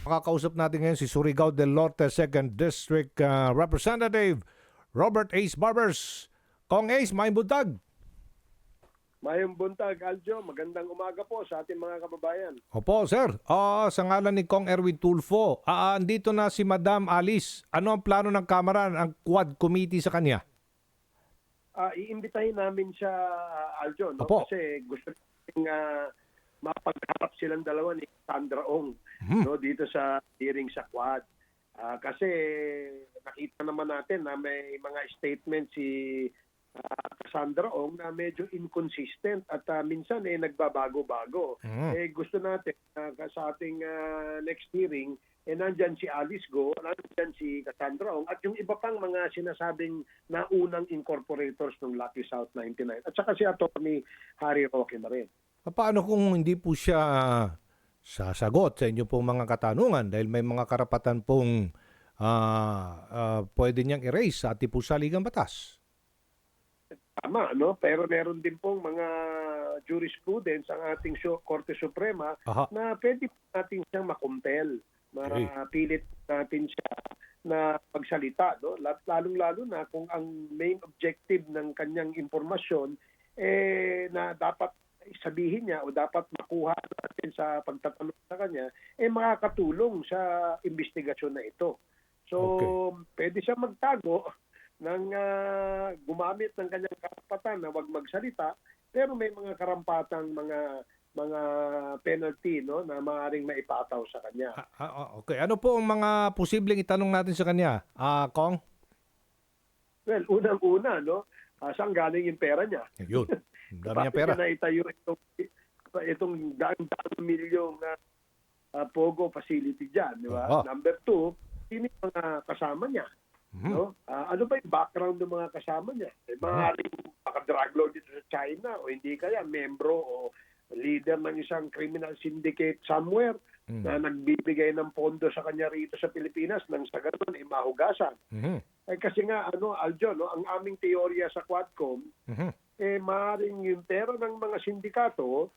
Makakausap natin ngayon si Surigao del Norte 2nd District Representative Robert Ace Barbers. Kong Ace, may buntag. Mayong buntag, Aljo. Magandang umaga po sa ating mga kababayan. Opo, sir. Sa ngalan ni Kong Erwin Tulfo, andito na si Madam Alice. Ano ang plano ng Kamara, ang Quad Committee sa kanya? Iimbitahin namin siya, Aljo, no? Opo. Kasi gusto natin mapagharap silang dalawa ni Sandra Ong no, dito sa hearing sa Quad. Kasi nakita naman natin na may mga statement si Sandra Ong na medyo inconsistent at minsan nagbabago-bago. Gusto natin sa ating next hearing nandyan si Alice Go, nandyan si Cassandra Ong at yung iba pang mga sinasabing naunang incorporators ng Lucky South 99 at saka si Atty. Harry Roque na rin. Paano kung hindi po siya sasagot sa inyo pong mga katanungan dahil may mga karapatan pong pwede niyang erase sa ating po saligang batas? Tama, no? Pero meron din pong mga jurisprudence ang ating Korte Suprema na pwede natin siyang makumpel. Mapilit natin siya na pagsalita, no? Lalong-lalo na kung ang main objective ng kanyang impormasyon na dapat sabihin niya o dapat makuha natin sa pagtatanong sa kanya makakatulong sa investigasyon na ito. So, pwede siya magtago ng gumamit ng kanyang karapatan na wag magsalita, pero may mga karampatang mga penalty, no, na maaaring maipataw sa kanya. Okay. Ano po ang mga posibleng itanong natin sa kanya, Kong? Well, unang-una, no, saan galing yung pera niya? Yun. Dami niya pera. Bakit niya naitayo itong daang milyong Pogo facility dyan, di ba? Number 2, sino yung mga kasama niya? No? Ano ba yung background ng mga kasama niya? Maaaring drug lord dito sa China o hindi kaya membro o leader ng isang criminal syndicate somewhere na nagbibigay ng pondo sa kanya rito sa Pilipinas nang sa ganun mahugasan. Kasi nga, Aljo, no, ang aming teorya sa Quadcom, maaaring yung pera ng mga sindikato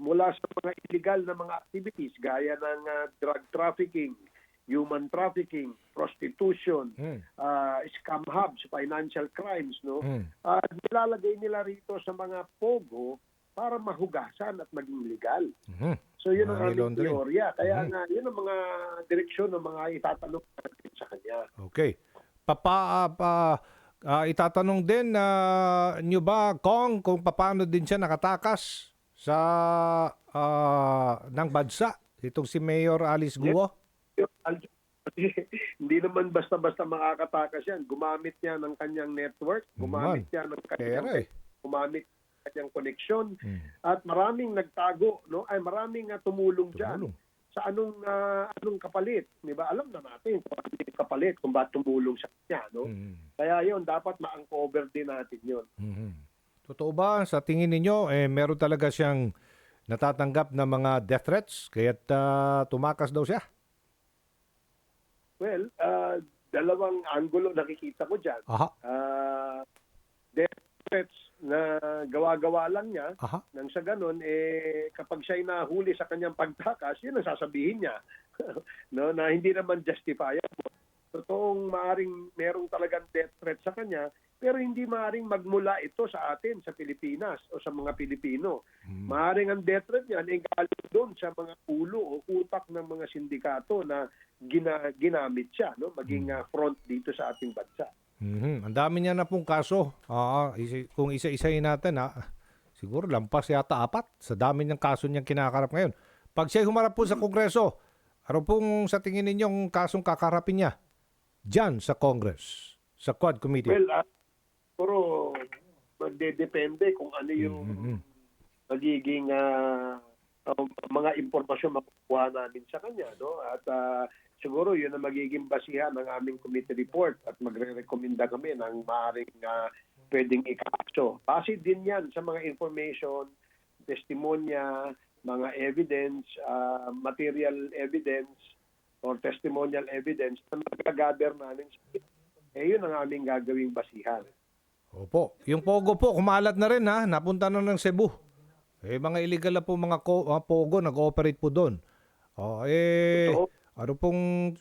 mula sa mga illegal na mga activities gaya ng drug trafficking, human trafficking, prostitution, scam hubs, financial crimes, no? Nilalagay nila rito sa mga pogo para mahugasan at maging legal. So yun ang aming teorya. Kaya nga, yun ang mga direksyon ng mga itatanong natin sa kanya. Okay. Itatanong din nyo ba, Kong, kung paano din siya nakatakas sa ng bansa? Itong si Mayor Alice Guo? Hindi naman basta-basta makakatakas yan. Gumamit niya ng kanyang network, gumamit niya ng kanyang koneksyon, at maraming nagtago, no? Ay maraming tumulong diyan. Sa anong kapalit, 'di ba? Alam na natin kung ano yung kapalit, kung bakit tumulong sa kanya, no? Kaya 'yon, dapat ma-uncover din natin 'yon. Totoo ba sa tingin ninyo meron talaga siyang natatanggap na mga death threats kaya't tumakas daw siya? Well, dalawang anggulo nakikita ko diyan. Death threats na gawa-gawa lang niya, nang sa ganun, kapag siya'y nahuli sa kanyang pagtakas, yun ang sasabihin niya. No, na hindi naman justifiable. Totoong maaring merong talagang death threat sa kanya, pero hindi maaring magmula ito sa atin, sa Pilipinas o sa mga Pilipino. Maaring ang death threat niyan ay galing doon sa mga ulo o utak ng mga sindikato na ginamit siya, no, maging front dito sa ating bansa. Ang dami niya na pong kaso. Kung isa-isahin natin, siguro lampas yata 4 sa dami ng kaso niyang kinakarap ngayon. Pag siya humarap po sa Kongreso, ano pong sa tingin ninyong kasong kakarapin niya dyan sa Congress, sa Quad Committee? Well, pero magdedepende kung ano yung magiging mga impormasyon makukuha namin sa kanya, no? At siguro yun ang magiging basihan ng aming committee report at magre-recommenda kami ng maaaring pwedeng ikaso. Base din yan sa mga information, testimonya, mga evidence, material evidence or testimonial evidence na mag-gather namin. Yun ang aming gagawing basihan. Opo. Yung Pogo po, kumalat na rin napunta na ng Cebu. Mga illegal na po mga Pogo nag-ooperate po doon. Ano pong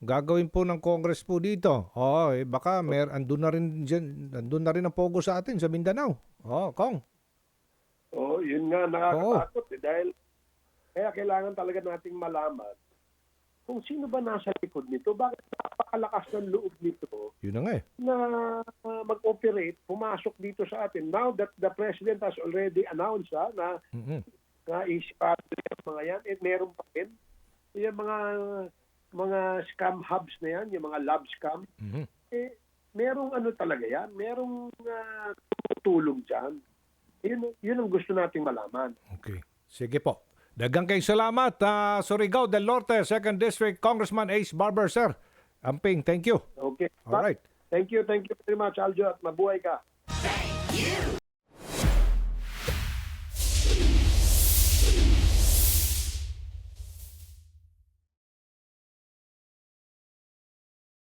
gagawin po ng Congress po dito? Oo, baka andun na rin dyan, andun na rin ang pogo sa atin sa Mindanao. Oo, Kong. Oo, yun nga, nakakatakot dahil kaya kailangan talaga nating malaman kung sino ba nasa likod nito, bakit napakalakas ng loob nito Yun na nga eh. na mag-operate, pumasok dito sa atin. Now that the President has already announced na Mhm. isipado yung mga yan, meron pa rin. Yung mga scam hubs na yan, yung mga lab scam, Mhm. merong ano talaga yan, merong tutulong dyan. Yun ang gusto nating malaman. Okay. Sige po. Dagang kayong salamat, Surigao del Norte, 2nd District, Congressman Ace Barber, sir. Amping, thank you. Okay. All right. Thank you very much, Aljo, at mabuhay ka.